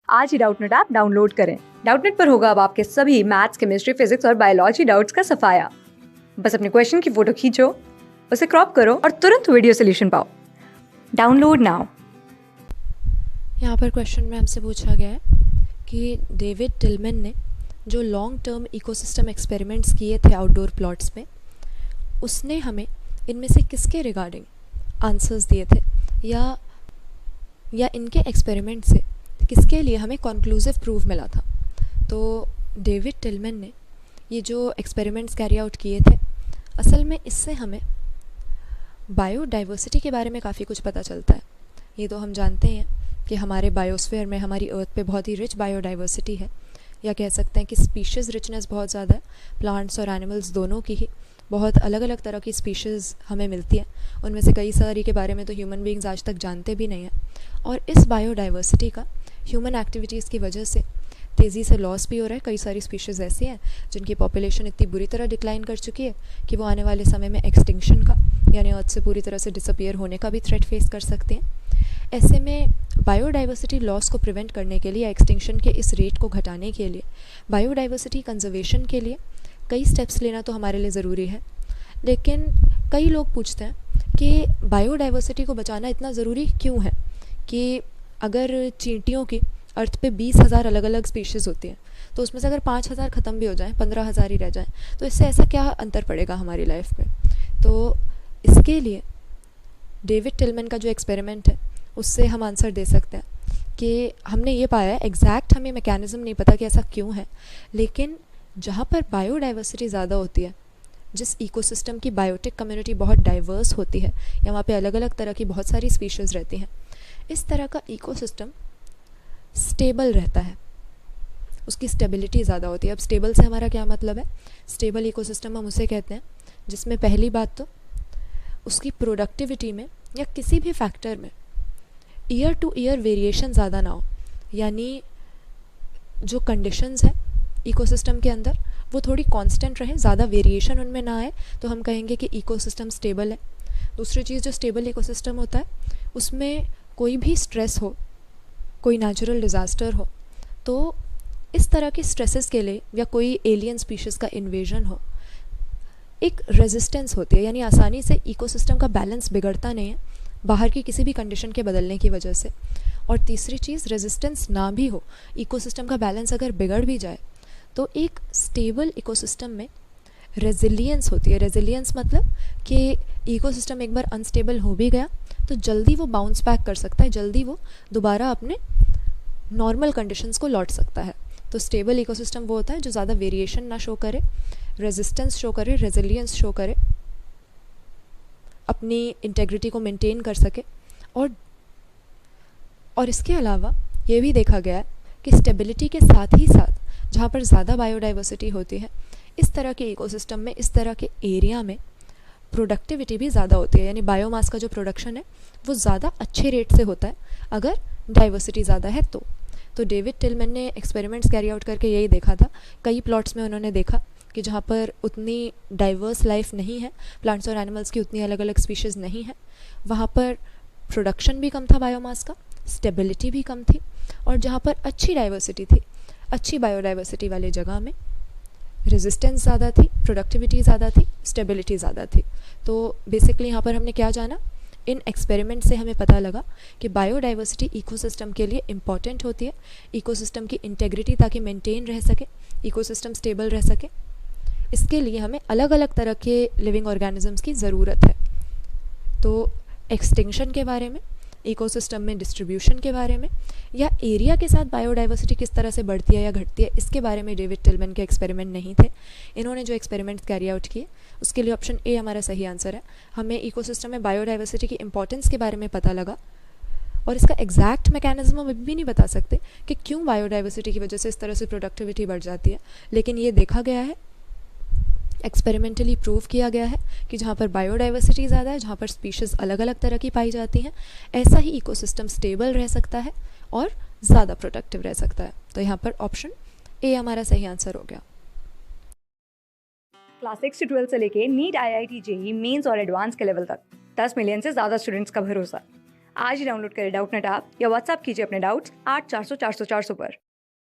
आज ही Doubtnut app download करें। Doubtnut पर होगा अब आपके सभी मैथ्स, केमिस्ट्री, फिजिक्स और बायोलॉजी डाउट्स का सफाया। बस अपने क्वेश्चन की फोटो खींचो, उसे क्रॉप करो और तुरंत वीडियो सोल्यूशन पाओ। Download now. यहाँ पर क्वेश्चन में हमसे पूछा गया है कि डेविड टिलमैन ने जो लॉन्ग टर्म इकोसिस्टम एक्सपेरिमेंट्स किए थे आउटडोर प्लॉट्स में, उसने हमें इनमें से किसके रिगार्डिंग आंसर्स दिए थे, या इनके एक्सपेरिमेंट से किसके लिए हमें कॉन्क्लूसिव प्रूफ मिला था। तो डेविड टिलमैन ने ये जो एक्सपेरिमेंट्स कैरी आउट किए थे, असल में इससे हमें बायोडाइवर्सिटी के बारे में काफ़ी कुछ पता चलता है। ये तो हम जानते हैं कि हमारे बायोस्फीयर में, हमारी अर्थ पे बहुत ही रिच बायोडाइवर्सिटी है, या कह सकते हैं कि स्पीशीज़ रिचनेस बहुत ज़्यादा है। प्लांट्स और एनिमल्स दोनों की ही बहुत अलग अलग तरह की स्पीशीज़ हमें मिलती हैं। उनमें से कई सारी के बारे में तो ह्यूमन बीइंग्स आज तक जानते भी नहीं हैं। और इस बायोडाइवर्सिटी का ह्यूमन एक्टिविटीज़ की वजह से तेज़ी से लॉस भी हो रहा है। कई सारी स्पीशीज़ ऐसी हैं जिनकी पॉपुलेशन इतनी बुरी तरह डिक्लाइन कर चुकी है कि वो आने वाले समय में एक्सटिंक्शन का, यानी अर्थ से पूरी तरह से डिसअपियर होने का भी थ्रेट फेस कर सकते हैं। ऐसे में बायोडाइवर्सिटी लॉस को प्रिवेंट करने के लिए, एक्सटिंक्शन के इस रेट को घटाने के लिए, बायोडाइवर्सिटी कंजर्वेशन के लिए कई स्टेप्स लेना तो हमारे लिए ज़रूरी है। लेकिन कई लोग पूछते हैं कि बायोडाइवर्सिटी को बचाना इतना ज़रूरी क्यों है, कि अगर चींटियों की अर्थ पे 20,000 अलग अलग स्पीशीज़ होती हैं, तो उसमें से अगर 5,000 ख़त्म भी हो जाएं, 15,000 ही रह जाएं, तो इससे ऐसा क्या अंतर पड़ेगा हमारी लाइफ में। तो इसके लिए डेविड टिलमैन का जो एक्सपेरिमेंट है, उससे हम आंसर दे सकते हैं कि हमने ये पाया है, एग्जैक्ट हमें मैकेनिज़्म नहीं पता कि ऐसा क्यों है, लेकिन जहाँ पर बायोडाइवर्सिटी ज़्यादा होती है, जिस इकोसिस्टम की बायोटिक कम्युनिटी बहुत डाइवर्स होती है, या वहाँ पे अलग अलग तरह की बहुत सारी स्पीशीज़ रहती हैं, इस तरह का इकोसिस्टम स्टेबल रहता है, उसकी स्टेबिलिटी ज़्यादा होती है। अब स्टेबल से हमारा क्या मतलब है? स्टेबल इकोसिस्टम हम उसे कहते हैं जिसमें पहली बात तो उसकी प्रोडक्टिविटी में या किसी भी फैक्टर में ईयर टू ईयर वेरिएशन ज़्यादा ना हो, यानी जो कंडीशंस हैं इकोसिस्टम के अंदर वो थोड़ी कांस्टेंट रहें, ज़्यादा वेरिएशन उनमें ना आए, तो हम कहेंगे कि इकोसिस्टम स्टेबल है। दूसरी चीज़, जो स्टेबल इकोसिस्टम होता है उसमें कोई भी स्ट्रेस हो, कोई नेचुरल डिज़ास्टर हो, तो इस तरह के स्ट्रेसेस के लिए, या कोई एलियन स्पीशीज़ का इन्वेजन हो, एक रेजिस्टेंस होती है, यानी आसानी से इकोसिस्टम का बैलेंस बिगड़ता नहीं है बाहर की किसी भी कंडीशन के बदलने की वजह से। और तीसरी चीज़, रेजिस्टेंस ना भी हो, इकोसिस्टम का बैलेंस अगर बिगड़ भी जाए, तो एक स्टेबल इकोसिस्टम में रेजिलियंस होती है। रेजिलियंस मतलब कि इकोसिस्टम एक बार अनस्टेबल हो भी गया तो जल्दी वो बाउंस बैक कर सकता है, जल्दी वो दोबारा अपने नॉर्मल कंडीशंस को लौट सकता है। तो स्टेबल इकोसिस्टम वो होता है जो ज़्यादा वेरिएशन ना शो करे, रेजिस्टेंस शो करे, रेजिलियंस शो करे, अपनी इंटेग्रिटी को मेंटेन कर सके। और इसके अलावा ये भी देखा गया है कि स्टेबिलिटी के साथ ही साथ जहाँ पर ज़्यादा बायोडाइवर्सिटी होती है, इस तरह के इकोसिस्टम में, इस तरह के एरिया में प्रोडक्टिविटी भी ज़्यादा होती है, यानी बायोमास का जो प्रोडक्शन है वो ज़्यादा अच्छे रेट से होता है अगर डाइवर्सिटी ज़्यादा है तो डेविड टिलमैन ने एक्सपेरिमेंट्स कैरी आउट करके यही देखा था। कई प्लॉट्स में उन्होंने देखा कि जहाँ पर उतनी डाइवर्स लाइफ नहीं है, प्लांट्स और एनिमल्स की उतनी अलग अलग स्पीशीज़ नहीं है, वहाँ पर प्रोडक्शन भी कम था बायोमास का, स्टेबिलिटी भी कम थी, और जहाँ पर अच्छी डाइवर्सिटी थी, अच्छी बायोडाइवर्सिटी वाली जगह में रेजिस्टेंस ज़्यादा थी, प्रोडक्टिविटी ज़्यादा थी, स्टेबिलिटी ज़्यादा थी। तो बेसिकली यहाँ पर हमने क्या जाना, इन एक्सपेरिमेंट से हमें पता लगा कि बायोडाइवर्सिटी इकोसिस्टम के लिए इम्पॉर्टेंट होती है, इकोसिस्टम की इंटेग्रिटी ताकि मेंटेन रह सके, इकोसिस्टम स्टेबल रह सके, इसके लिए हमें अलग अलग तरह के लिविंग ऑर्गेनिजम्स की ज़रूरत है। तो एक्सटिंक्शन के बारे में, इकोसिस्टम में डिस्ट्रीब्यूशन के बारे में, या एरिया के साथ बायोडाइवर्सिटी किस तरह से बढ़ती है या घटती है, इसके बारे में डेविड टिलमैन के एक्सपेरिमेंट नहीं थे। इन्होंने जो एक्सपेरिमेंट्स कैरी आउट किए, उसके लिए ऑप्शन ए हमारा सही आंसर है। हमें इकोसिस्टम में बायोडाइवर्सिटी की इंपॉर्टेंस के बारे में पता लगा, और इसका एग्जैक्ट मैकेनिज्म हम भी नहीं बता सकते कि क्यों बायोडाइवर्सिटी की वजह से इस तरह से प्रोडक्टिविटी बढ़ जाती है, लेकिन ये देखा गया है, एक्सपेरिमेंटली प्रूव किया गया है कि जहाँ पर बायोडाइवर्सिटी ज़्यादा है, जहाँ पर स्पीशीज़ अलग अलग तरह की पाई जाती हैं, ऐसा ही इकोसिस्टम स्टेबल रह सकता है और ज़्यादा प्रोडक्टिव रह सकता है। तो यहाँ पर ऑप्शन ए हमारा सही आंसर हो गया। क्लास 6 से 12 से लेके नीट, IIT, JEE मेंस और एडवांस के लेवल तक 10 मिलियन से ज़्यादा स्टूडेंट्स का भरोसा। आज ही डाउनलोड करें डाउटनेट ऐप या व्हाट्सएप कीजिए अपने डाउट्स 8400 400 400 पर।